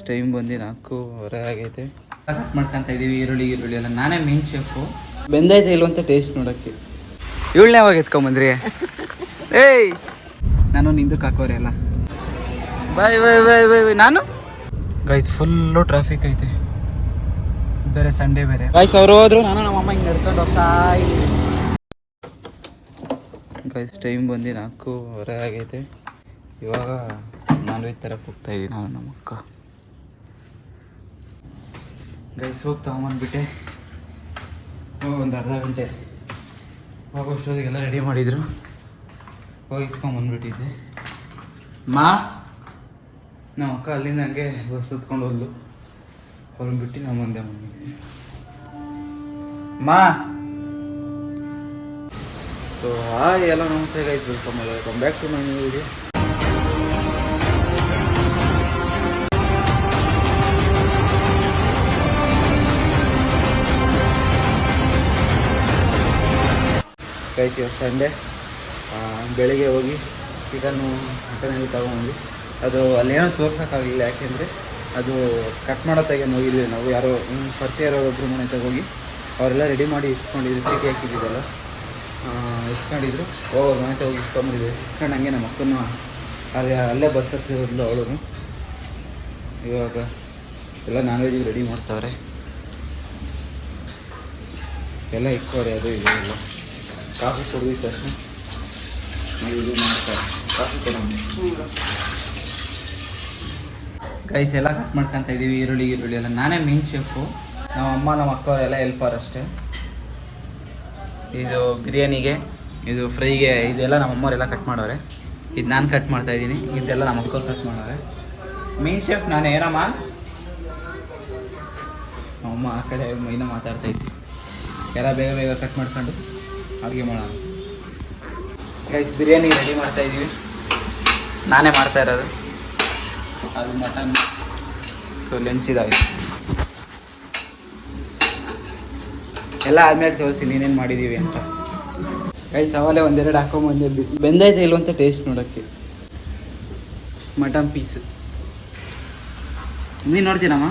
Time ಬಂದು 4:15 ಆಗೈತೆ. Cut ಮಾಡ್ಕೊತಾ ಇದ್ದೀವಿ ಈರುಳ್ಳಿ ಎಲ್ಲ. ನಾನೇ ಮೇನ್ ಶೆಫು. ಬೆಂದೈತೆ ಇಲ್ವಂತ ಟೇಸ್ಟ್ ನೋಡೋಕ್ಕೆ. ಇವಳನ್ನ ಯಾವಾಗ ಎತ್ಕೊಂಬಂದ್ರಿ? ಏಯ್ ನಾನು ನಿಂದಕ್ಕೆ ಹಾಕೋರೆ ಎಲ್ಲ. ಬಾಯ್ ಬಾಯ್ ಬಾಯ್ ಬಾಯ್ ಬಾಯ್. ನಾನು ಗೈಸ್ ಫುಲ್ಲು ಟ್ರಾಫಿಕ್ ಐತೆ, ಬೇರೆ ಸಂಡೇ ಬೇರೆ. ಗೈಸ್ ಅವ್ರು ಹೋದ್ರು, ನಾನು ನಮ್ಮಮ್ಮ ಹಿಂಗೆ ನಡ್ಕೊಂಡು ಹೋಗ್ತಾ ಇದ್ದೀವಿ. ಗೈಸ್ ಟೈಮ್ ಬಂದು 4:15 ಆಗೈತೆ. ಇವಾಗ ನಾನ್ ವೆಜ್ ತರಕ್ಕೆ ಹೋಗ್ತಾಯಿದ್ದೀನಿ ನಾನು ನಮ್ಮ ಅಕ್ಕ. ಗೈಸ್ ಹೋಗಿ ತಗೊಂಬಂದ್ಬಿಟ್ಟೆ. ಒಂದು ಅರ್ಧ ಗಂಟೆ ಹೋಗೋಷ್ಟೊತ್ತಿಗೆಲ್ಲ ರೆಡಿ ಮಾಡಿದರು. ಹೋಗಿ ಇಸ್ಕೊಂಬಂದ್ಬಿಟ್ಟಿದ್ದೆ. ನಮ್ಮ ಅಕ್ಕ ಅಲ್ಲಿಂದ ಹಂಗೆ ಬಸ್ ಹತ್ಕೊಂಡು ಹೋದ್ಲು. ಹೊಲ್ಬಿಟ್ಟು ನಾವು ಮುಂದೆ ಬಂದಿದ್ವಿ. ಸೊ ಎಲ್ಲ ನಮಸ್ತೆ guys, welcome back to my new video. Guys ಇವತ್ತು ಸಂಡೇ. ಬೆಳಿಗ್ಗೆ ಹೋಗಿ ಚಿಕನ್ನು ಮಟನಲ್ಲಿ ತಗೊಂಡ್ವಿ. ಅದು ಅಲ್ಲೇನೋ ತೋರ್ಸೋಕ್ಕಾಗಲಿಲ್ಲ, ಯಾಕೆಂದರೆ ಅದು ಕಟ್ ಮಾಡೋ ತೆಗೆದು ಹೋಗಿದ್ವಿ ನಾವು. ಯಾರೋ ಪರಿಚಯ ಇರೋ ಒಬ್ಬರು ಮನೆ ತಗೋಗಿ ಅವರೆಲ್ಲ ರೆಡಿ ಮಾಡಿ ಇಸ್ಕೊಂಡಿದ್ರು. ಚೀಟಿ ಹಾಕಿದ್ದಿದ್ದಲ್ಲ ಇಸ್ಕೊಂಡಿದ್ರು. ಹೋಗೋರು ಮನೆ ಹೋಗಿ ಇಸ್ಕೊಂಬಂದಿದ್ವಿ. ಇಸ್ಕೊಂಡು ಹಂಗೆ ನಮ್ಮ ಅಕ್ಕನೂ ಅಲ್ಲೇ ಬಸ್ ಹತ್ತಿರೋದ್ಲು ಅವಳು. ಇವಾಗ ಎಲ್ಲ ನಾನ್ ವೆಜ್ಜಿಗೆ ರೆಡಿ ಮಾಡ್ತಾವ್ರೆ, ಎಲ್ಲ ಇಕ್ಕೋರೆ. ಅದು ಇದು ಎಲ್ಲ ಕಾಫಿ ಕೊಡ್ಬೇಕು ತಕ್ಷಣ ಇದು ಮಾಡ್ತಾರೆ. ಕಾಫಿ ಕೊಡೋಣ ಗೈಸ್. ಎಲ್ಲ ಕಟ್ ಮಾಡ್ಕೊತಾ ಇದ್ದೀವಿ ಈರುಳ್ಳಿ ಎಲ್ಲ. ನಾನೇ ಮೇನ್ ಶೆಫು. ನಮ್ಮ ಅಮ್ಮ ನಮ್ಮ ಅಕ್ಕವರೆಲ್ಲ ಹೆಲ್ಪರ್ ಅಷ್ಟೇ. ಇದು ಬಿರಿಯಾನಿಗೆ, ಇದು ಫ್ರೈಗೆ, ಇದೆಲ್ಲ ನಮ್ಮ ಅಮ್ಮವರೆಲ್ಲ ಕಟ್ ಮಾಡೋರೆ. ಇದು ನಾನು ಕಟ್ ಮಾಡ್ತಾಯಿದ್ದೀನಿ, ಇದೆಲ್ಲ ನಮ್ಮ ಅಕ್ಕವ್ರು ಕಟ್ ಮಾಡೋರೆ. ಮೇನ್ ಶೆಫ್ ನಾನು. ಏನಮ್ಮ ನಮ್ಮಮ್ಮ ಆ ಕಡೆ ಮೈನ ಮಾತಾಡ್ತಾಯಿದ್ವಿ. ಎಲ್ಲ ಬೇಗ ಬೇಗ ಕಟ್ ಮಾಡ್ಕೊಂಡು ಅಡುಗೆ ಮಾಡೋಣ. ಗೈಸ್ ಬಿರಿಯಾನಿ ರೆಡಿ ಮಾಡ್ತಾಯಿದ್ದೀವಿ. ನಾನೇ ಮಾಡ್ತಾ ಇರೋದು. ಅದು ಮಟನ್. ಸೊ ಲೆನ್ಸಿದಾಗಿ ಎಲ್ಲ ಆದಮೇಲೆ ತೋರಿಸಿ ನೀನೇನು ಮಾಡಿದ್ದೀವಿ ಅಂತ. ಗೈಸ್ ಅವಲೇ ಒಂದೆರಡು ಹಾಕೊಂಬಂದೆ. ಬೆಂದೈತೆ ಇಲ್ವಂತ ಟೇಸ್ಟ್ ನೋಡೋಕ್ಕೆ. ಮಟನ್ ಪೀಸ್ ನೀನು ನೋಡ್ತೀನಮ್ಮ.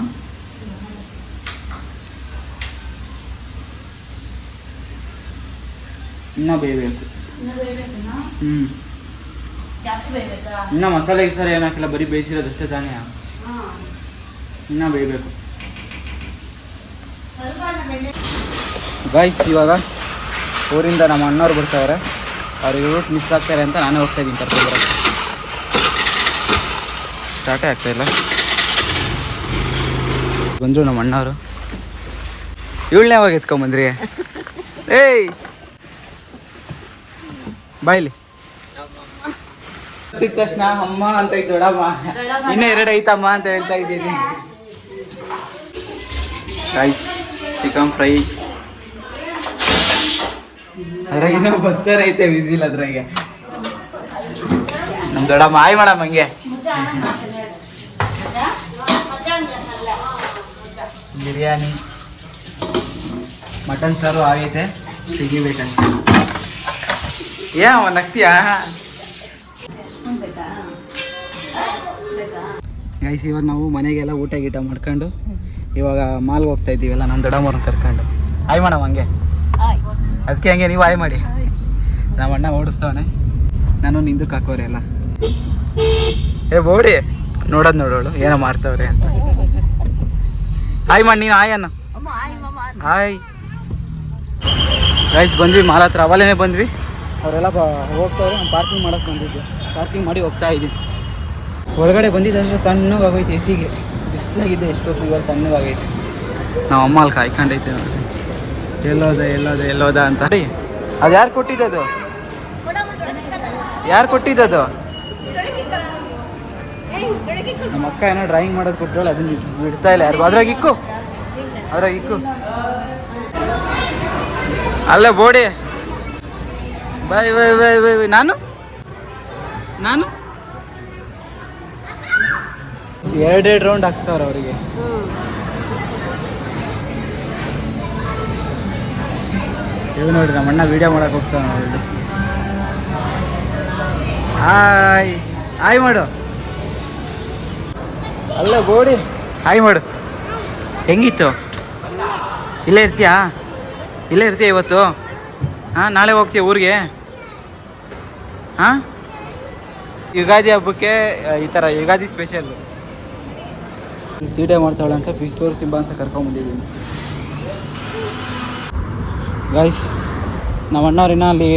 ಇನ್ನೂ ಬೇಯಬೇಕು. ಇನ್ನೂ ಮಸಾಲೆ ಗಿಸಾಲೆ ಏನು ಹಾಕಿಲ್ಲ, ಬರೀ ಬೇಯಿಸಿರೋದಷ್ಟೇ ತಾನೇ. ಇನ್ನೂ ಬೇಯಬೇಕು. ಗೈಸ್ ಇವಾಗ ಊರಿಂದ ನಮ್ಮ ಅಣ್ಣವ್ರು ಬರ್ತಾವ್ರೆ. ಅವ್ರಿಗೆ ರೂಟ್ ಮಿಸ್ ಆಗ್ತಾರೆ ಅಂತ ನಾನೇ ಹೋಗ್ತಾಯಿದ್ದೀನಿ ಕರ್ಕೊಂಡ್ಬರೋಕ್ಕೆ. ಸ್ಟಾರ್ಟೇ ಆಗ್ತಾಯಿಲ್ಲ. ಬಂದರು ನಮ್ಮ ಅಣ್ಣವರು. ಇವಳನ್ನ ಯಾವಾಗ ಎತ್ಕೊಂಬಂದ್ರಿ? ಏಯ್ ಬಾಯ್ಲಿ. ತಕ್ಷಣ ಅಮ್ಮ ಅಂತ ಇದ್ದು ದೊಡ್ಡಮ್ಮ, ಇನ್ನೂ 2 ಐತಮ್ಮ ಅಂತ ಹೇಳ್ತಾ ಇದ್ದೀನಿ. ರೈಸ್, ಚಿಕನ್ ಫ್ರೈ, ಅದ್ರಾಗ ಇನ್ನೂ ಬರ್ತಾರೆ ಐತೆ ವಿಸಿಲ್. ಅದ್ರಾಗೆ ನಮ್ಮ ದೊಡ್ಡಮ್ಮ ಆಯ್ ಮಾಡಮ್ಮ ಹಂಗೆ. ಬಿರಿಯಾನಿ, ಮಟನ್ ಸಾರು ಆಗೈತೆ, ತೆಗಿಬೇಕಷ್ಟೆ. ಒಂದು ನಗ್ತೀಯಾ? ಗೈಸ್ ಇವಾಗ ನಾವು ಮನೆಗೆಲ್ಲ ಊಟ ಗೀಟ ಮಾಡ್ಕೊಂಡು ಇವಾಗ ಮಾಲ್ಗೆ ಹೋಗ್ತಾ ಇದ್ದೀವಲ್ಲ ನಮ್ಮ ದೊಡ್ಡಮ್ಮವ್ರನ್ನ ಕರ್ಕೊಂಡು. ಆಯ್ ಮಾಡಮ್ಮ ಹಂಗೆ. ಅದಕ್ಕೆ ಹಂಗೆ ನೀವು ಆಯ್ ಮಾಡಿ. ನಮ್ಮ ಅಣ್ಣ ಓಡಿಸ್ತವನೆ, ನಾನು ನಿಂದಕ್ಕೆ ಹಾಕೋರೆ ಎಲ್ಲ. ಬೋಡಿ ನೋಡೋಳು ಏನೋ ಮಾಡ್ತಾವ್ರೆ ಅಂತ. ಆಯ್ ಮಾಡಿ ನೀನು. ಆಯ್ ಅನ್ನ ಆಯ್. ಗೈಸ್ ಬಂದ್ವಿ ಮಾಲ್ ಹತ್ರ. ಅವಲೇನೆ ಬಂದ್ವಿ. ಅವರೆಲ್ಲ ಹೋಗ್ತಾವ್ರೆ. ನಾನು ಪಾರ್ಕಿಂಗ್ ಮಾಡೋಕ್ಕೆ ಬಂದಿದ್ದೆ. ಪಾರ್ಕಿಂಗ್ ಮಾಡಿ ಹೋಗ್ತಾ ಇದ್ದೀನಿ. ಒಳಗಡೆ ಬಂದಿದ್ದಷ್ಟು ತಣ್ಣಗಾಗೈತೆ. ಎಸಿಗೆ ಬಿಸಿಲಾಗಿದೆ ಎಷ್ಟೊತ್ತು. ಇವಾಗ ತಣ್ಣಗಾಗೈತೆ. ನಾವು ಅಮ್ಮ ಅಲ್ಲಿ ಕಾಯ್ಕೊಂಡೈತೆ ನೋಡಿ. ಎಲ್ಲೋದ ಅಂತ. ಅದು ಯಾರು ಕೊಟ್ಟಿದ್ದದು? ನಮ್ಮ ಅಕ್ಕ ಏನೋ ಡ್ರಾಯಿಂಗ್ ಮಾಡೋದು ಕೊಟ್ಟಳು. ಅದನ್ನ ಬಿಡ್ತಾ ಇಲ್ಲ ಯಾರಿಗೂ. ಅದ್ರಾಗ ಇಕ್ಕು. ಅಲ್ಲ ಬೋಡಿ. ಬಾಯ್ ಬಾಯ್ ಬಾಯ್ ಬಾಯ್ ಬಾಯ್. ನಾನು 2 ರೌಂಡ್ ಹಾಕ್ಸ್ತಾವ್ರ ಅವರಿಗೆ. ಇವ್ ನೋಡ್ರಿ ನಮ್ಮ ಅಣ್ಣ ವಿಡಿಯೋ ಮಾಡಕ್ಕೆ ಹೋಗ್ತಾವ ನೋಡಿ. ಆಯ್ ಮಾಡು. ಅಲ್ಲ ಬೋಡಿ ಹಾಯ್ ಮಾಡು. ಹೆಂಗಿತ್ತು? ಇಲ್ಲೇ ಇರ್ತೀಯಾ? ಇಲ್ಲೇ ಇರ್ತೀಯ ಇವತ್ತು? ಹಾಂ, ನಾಳೆ ಹೋಗ್ತೀಯ ಊರಿಗೆ? ಹಾಂ, ಯುಗಾದಿ ಹಬ್ಬಕ್ಕೆ ಈ ಥರ ಯುಗಾದಿ ಸ್ಪೆಷಲ್ ತೀಟೆ ಮಾಡ್ತಾಳೆ ಅಂತ ಫಿಶ್ ತೋರಿಸಿಂಬ ಅಂತ ಕರ್ಕೊಂಬಂದಿದ್ದೀನಿ ಗೈಸ್. ನಮ್ಮ ಅಣ್ಣವ್ರಿನ್ನ ಅಲ್ಲಿ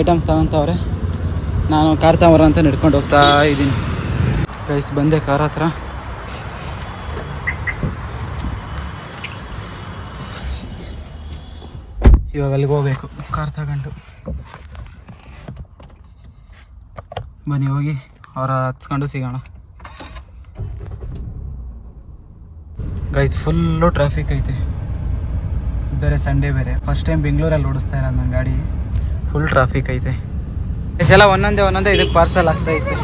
ಐಟಮ್ಸ್ ತಗೊಂತವ್ರೆ, ನಾನು ಕಾರ್ ತಗೊಂಬರ ಅಂತ ನಡ್ಕೊಂಡು ಹೋಗ್ತಾ ಇದ್ದೀನಿ ಗೈಸ್. ಬಂದೆ ಕಾರ್ ಹತ್ರ. ಇವಾಗ ಅಲ್ಲಿಗೆ ಹೋಗ್ಬೇಕು ಕಾರ್ ತಗೊಂಡು. ಬನ್ನಿ ಹೋಗಿ ಅವರ ಹಚ್ಕೊಂಡು ಸಿಗೋಣ ಗೈಸ್. ಫುಲ್ಲು ಟ್ರಾಫಿಕ್ ಐತೆ, ಬೇರೆ ಸಂಡೇ ಬೇರೆ. ಫಸ್ಟ್ ಟೈಮ್ ಬೆಂಗಳೂರಲ್ಲಿ ಓಡಿಸ್ತಾ ಇಲ್ಲ ನನ್ನ ಗಾಡಿ. ಫುಲ್ ಟ್ರಾಫಿಕ್ ಐತೆ. ಎಲ್ಲ ಒಂದೊಂದೇ ಇದಕ್ಕೆ ಪಾರ್ಸಲ್ ಆಗ್ತಾಯಿತ್ತು.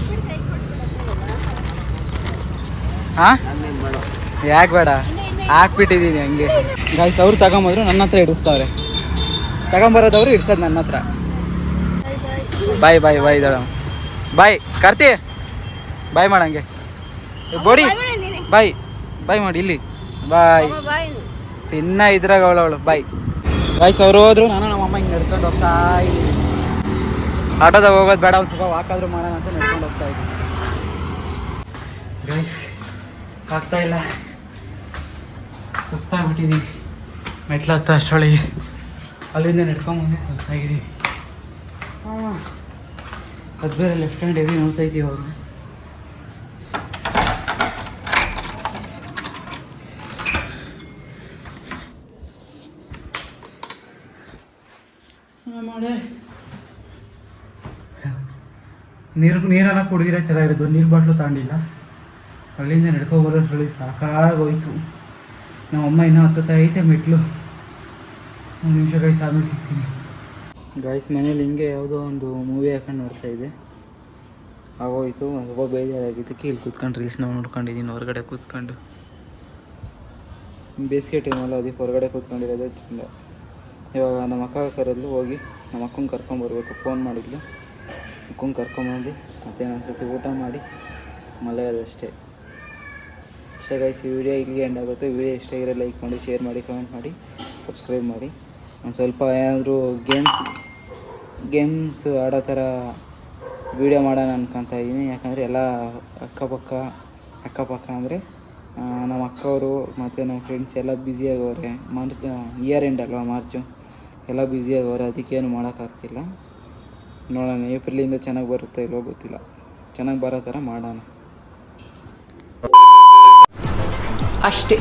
ಹಾಂ, ಯಾಕೆ ಬೇಡ, ಹಾಕ್ಬಿಟ್ಟಿದ್ದೀನಿ ಹಂಗೆ ಗೈಸ್. ಅವ್ರು ತಗೊಂಬಂದ್ರು, ನನ್ನ ಹತ್ರ ಇಡಿಸ್ತಾವ್ರೆ. ತಗೊಂಬರೋದವ್ರು ಇಡ್ಸೋದು ನನ್ನ ಹತ್ರ. ಬಾಯ್ ಬಾಯ್ ಬಾಯ್ ಇದ್ದಾಳ. ಬಾಯ್ ಕಾರ್ತಿ, ಬಾಯ್ ಮಾಡಂಗೆ. ಬೋಡಿ ಬಾಯ್ ಬಾಯ್ ಮಾಡಿ ಇಲ್ಲಿ. ಬಾಯ್. ಇನ್ನ ಇದ್ರಾಗ ಅವಳು ಬಾಯ್. ಗೈಸ್ ಅವ್ರು ಹೋದ್ರು, ನಾನು ನಮ್ಮಮ್ಮ ಹಿಂಗೆ ನಡ್ಕೊಂಡು ಹೋಗ್ತಾ ಇದ್ದೀನಿ. ಆಟೋದಾಗ ಹೋಗೋದು ಬೇಡ, ಒಂದು ಸ್ವಲ್ಪ ವಾಕಾದ್ರೂ ಮಾಡೋಣ ಅಂತ ನಡ್ಕೊಂಡು ಹೋಗ್ತಾ ಇದ್ದೀನಿ ಗೈಸ್. ಆಗ್ತಾ ಇಲ್ಲ, ಸುಸ್ತಾಗ್ಬಿಟ್ಟಿದ್ದೀನಿ. ಮೆಟ್ಲು ಹತ್ತ ಅಷ್ಟೊಳಗೆ ಅಲ್ಲಿಂದ ನಡ್ಕೊಂಬಂದು ಸುಸ್ತಾಗಿದ್ದೀನಿ. ಅದು ಬೇರೆ ಲೆಫ್ಟ್ ಹ್ಯಾಂಡ್ ಹೆವಿ ನೋಡ್ತಾ ಇದ್ದೀವಿ ಅವಾಗ. ಮಾಡೇ ನೀರೆಲ್ಲ ಕುಡಿದಿರೋ ಚೆನ್ನಾಗಿರೋದು. ನೀರು ಬಾಟ್ಲು ತಗೊಂಡಿಲ್ಲ. ಅಲ್ಲಿಂದ ನಡ್ಕೊಬರೋಷ್ಟರಲ್ಲಿ ಸಾಕಾಗೋಯ್ತು. ನಮ್ಮಮ್ಮ ಇನ್ನೂ ಹತ್ತುತ್ತಾ ಐತೆ ಮೆಟ್ಲು. ಒಂದು ನಿಮಿಷ ಗೈಸ್, ಆಮೇಲೆ ಸಿಗ್ತೀನಿ ಗೈಸ್. ಮನೇಲಿ ಹಿಂಗೆ ಯಾವುದೋ ಒಂದು ಮೂವಿ ಹಾಕೊಂಡು ನೋಡ್ತಾಯಿದ್ದೆ, ಆಗೋಯ್ತು. ಸ್ವಲ್ಪ ಬೇಜಾರಾಗಿದ್ದಕ್ಕೆ ಇಲ್ಲಿ ಕೂತ್ಕೊಂಡು ರೀಲ್ಸ್ ನಾವು ನೋಡ್ಕೊಂಡಿದ್ದೀನಿ ಹೊರಗಡೆ ಕೂತ್ಕೊಂಡು. ಬೇಸಿಗೆ ಟೈಮಲ್ಲ, ಅದಕ್ಕೆ ಹೊರಗಡೆ ಕೂತ್ಕೊಂಡಿರೋದೇ ಚಂದ. ಇವಾಗ ನಮ್ಮ ಅಕ್ಕ ಕರೆದ್ಲು, ಹೋಗಿ ನಮ್ಮ ಅಕ್ಕಂಗೆ ಕರ್ಕೊಂಬರ್ಬೇಕು. ಫೋನ್ ಮಾಡಿದ್ಲು, ಅಕ್ಕಂಗೆ ಕರ್ಕೊಂಬಂದು ಮತ್ತೆ ಒಂದ್ಸತಿ ಊಟ ಮಾಡಿ ಮಲಗೋದಷ್ಟೇ. ಅಷ್ಟೇ ಗೈಸ್. ಈ ವಿಡಿಯೋ ಇಲ್ಲಿಗೆ ಎಂಡ್ ಆಗುತ್ತೆ. ವಿಡಿಯೋ ಇಷ್ಟ ಆಗಿರೋ ಲೈಕ್ ಮಾಡಿ, ಶೇರ್ ಮಾಡಿ, ಕಮೆಂಟ್ ಮಾಡಿ, ಸಬ್ಸ್ಕ್ರೈಬ್ ಮಾಡಿ. ಒಂದು ಸ್ವಲ್ಪ ಏನಾದರೂ ಗೇಮ್ಸ್ ಆಡೋ ಥರ ವೀಡಿಯೋ ಮಾಡೋಣ ಅನ್ಕೊತಾ ಇದ್ದೀನಿ. ಯಾಕಂದರೆ ಎಲ್ಲ ಅಕ್ಕಪಕ್ಕ ಅಂದರೆ ನಮ್ಮ ಅಕ್ಕವರು ಮತ್ತು ನಮ್ಮ ಫ್ರೆಂಡ್ಸ್ ಎಲ್ಲ ಬ್ಯುಸಿಯಾಗವ್ರೆ. ಇಯರ್ ಎಂಡ್ ಅಲ್ವಾ, ಮಾರ್ಚು, ಎಲ್ಲ ಬ್ಯುಸಿಯಾಗವ್ರೆ. ಅದಕ್ಕೇನು ಮಾಡೋಕ್ಕಾಗ್ತಿಲ್ಲ. ನೋಡೋಣ, ಏಪ್ರಿಲಿಂದ ಚೆನ್ನಾಗಿ ಬರುತ್ತೆ ಇಲ್ಲೋ ಗೊತ್ತಿಲ್ಲ. ಚೆನ್ನಾಗಿ ಬರೋ ಥರ ಮಾಡೋಣ ಅಷ್ಟೇ.